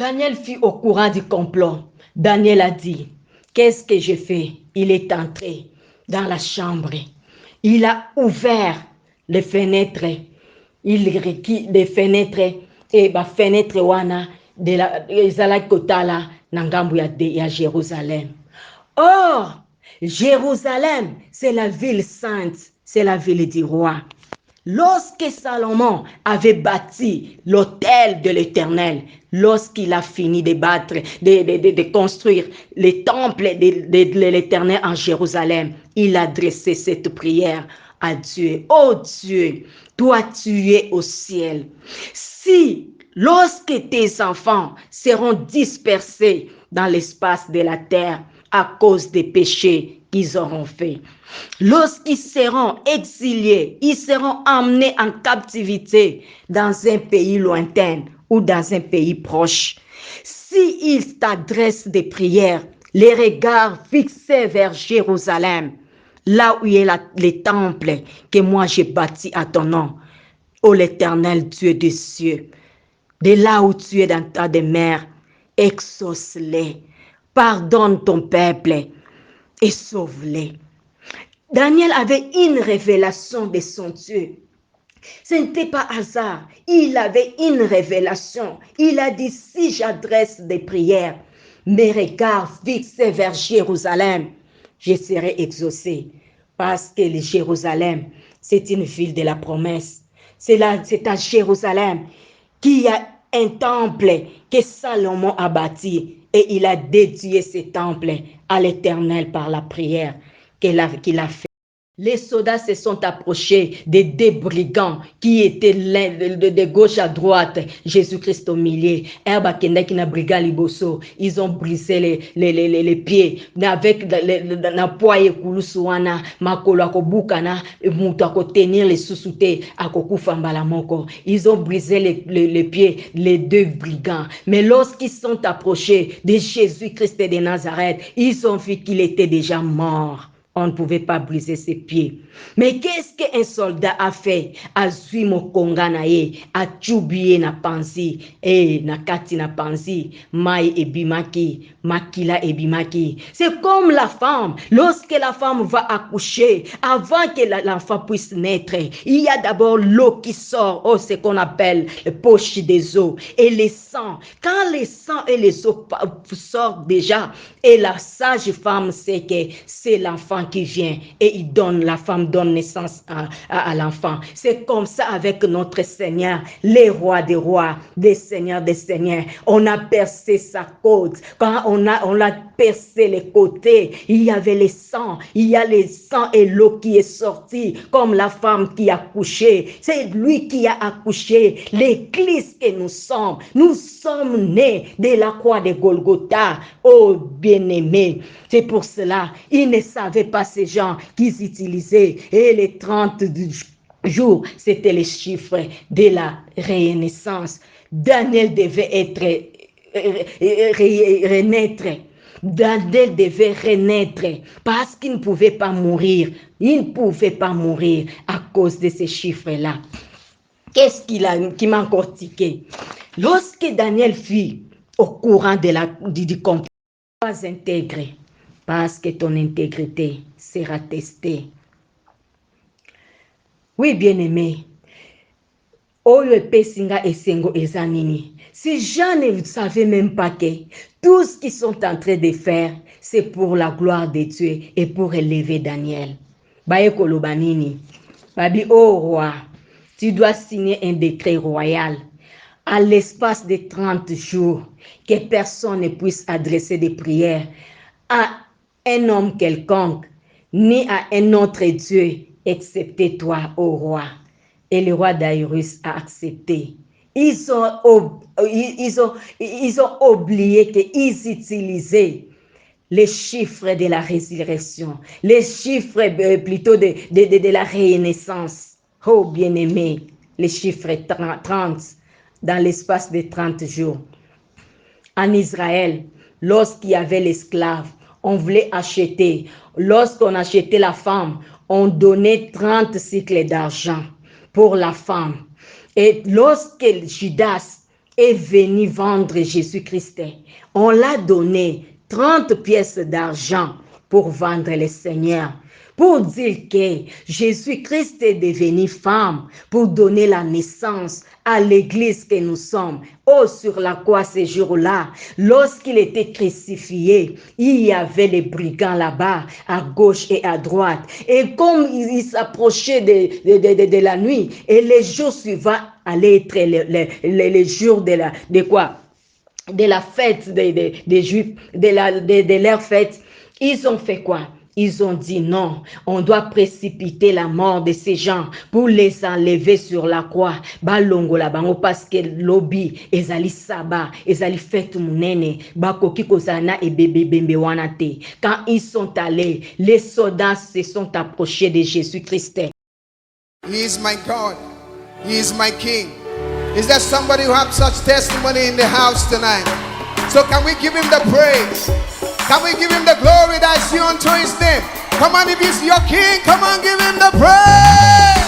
Daniel fut au courant du complot. Daniel a dit, qu'est-ce que j'ai fait? Il est entré dans la chambre. Il a ouvert les fenêtres. Il requit des fenêtres et la fenêtre wana de la ezala kotala nangambu ya Jérusalem. Or, Jérusalem, c'est la ville sainte, c'est la ville du roi. Lorsque Salomon avait bâti l'autel de l'Éternel, lorsqu'il a fini de bâtir, de construire les temples de l'Éternel en Jérusalem, il a dressé cette prière à Dieu. Oh Dieu, toi tu es au ciel. Si lorsque tes enfants seront dispersés dans l'espace de la terre à cause des péchés qu'ils auront faits, lorsqu'ils seront exiliés, ils seront emmenés en captivité dans un pays lointain ou dans un pays proche, s'ils t'adressent des prières, les regards fixés vers Jérusalem, là où il y a les temples que moi j'ai bâtis à ton nom, ô l'Éternel Dieu des cieux, de là où tu es dans ta demeure, exauce-les, pardonne ton peuple et sauve-les. Daniel avait une révélation de son Dieu. Ce n'était pas hasard. Il avait une révélation. Il a dit, si j'adresse des prières, mes regards fixés vers Jérusalem, je serai exaucé. Parce que Jérusalem, c'est une ville de la promesse. C'est à Jérusalem qu'il y a un temple que Salomon a bâti. Et il a dédié ce temple à l'Éternel par la prière qu'il a fait. Les soldats se sont approchés des deux brigands qui étaient de gauche à droite, Jésus-Christ au milieu. Ils ont brisé les pieds avec la poids et kulusuana, makolo akobukana, muto akotenir les sous-soutés, akokufa mbalamoko. Ils ont brisé les pieds, les deux brigands. Mais lorsqu'ils sont approchés de Jésus-Christ de Nazareth, ils ont vu qu'il était déjà mort. On ne pouvait pas briser ses pieds. Mais qu'est-ce qu'un soldat a fait? A zui mokonga na ye, a tchoubiye na panzi, na kati na panzi, mai ebimaki, makila ebimaki. C'est comme la femme. Lorsque la femme va accoucher, avant que l'enfant puisse naître, il y a d'abord l'eau qui sort, ce qu'on appelle le poche des os, et les sangs. Quand les sangs et les os sortent déjà, et la sage femme sait que c'est l'enfant qui vient et la femme donne naissance à l'enfant. C'est comme ça avec notre Seigneur, les rois des rois, des seigneurs des seigneurs. On a percé sa côte. Quand on a percé les côtés, il y avait les sangs, il y a les sangs et l'eau qui est sortie, comme la femme qui a accouché. C'est lui qui a accouché. L'église que nous sommes nés de la croix de Golgotha. Oh bien-aimé, c'est pour cela, ils ne savaient pas ces gens qu'ils utilisaient. Et les 30 jours, c'était les chiffres de la renaissance. Daniel devait renaître. Daniel devait renaître parce qu'il ne pouvait pas mourir. Il ne pouvait pas mourir à cause de ces chiffres-là. Qu'est-ce qui m'a encore tiqué? Lorsque Daniel fut au courant du complot, pas intégré, parce que ton intégrité sera testée. Oui, bien-aimé. Ces gens ne savaient même pas que tout ce qu'ils sont en train de faire, c'est pour la gloire de Dieu et pour élever Daniel. Babi, oh roi, tu dois signer un décret royal à l'espace de 30 jours, que personne ne puisse adresser des prières à un homme quelconque, ni à un autre Dieu, excepté toi, ô roi. Et le roi Daïrus a accepté. Ils ont oublié qu'ils utilisaient les chiffres de la résurrection, les chiffres plutôt de la renaissance. Oh bien-aimé, les chiffres 30 dans l'espace de 30 jours. En Israël, lorsqu'il y avait l'esclave, on voulait acheter. Lorsqu'on achetait la femme, on donnait 30 cycles d'argent pour la femme. Et lorsque Judas est venu vendre Jésus-Christ. On l'a donné 30 pièces d'argent pour vendre le Seigneur. Pour dire que Jésus-Christ est devenu femme pour donner la naissance à l'église que nous sommes. Oh, sur la croix ce jour-là, lorsqu'il était crucifié, il y avait les brigands là-bas, à gauche et à droite. Et comme il s'approchait de la nuit, et les jours suivants allaient être les jours de la fête des Juifs, de leur fête, ils ont fait quoi? Ils ont dit non, on doit précipiter la mort de ces gens pour les enlever sur la croix. Balongo la bango parce que lobby, ezali saba, ezali fête munene, bakoki kozana et bébé bembe wanate. Quand ils sont allés, les soldats se sont approchés de Jésus-Christ. He is my God. He is my King. Is there somebody who has such testimony in the house tonight? So can we give him the praise? Can we give him the glory that's due unto his name? Come on, if he's your King, come on, give him the praise.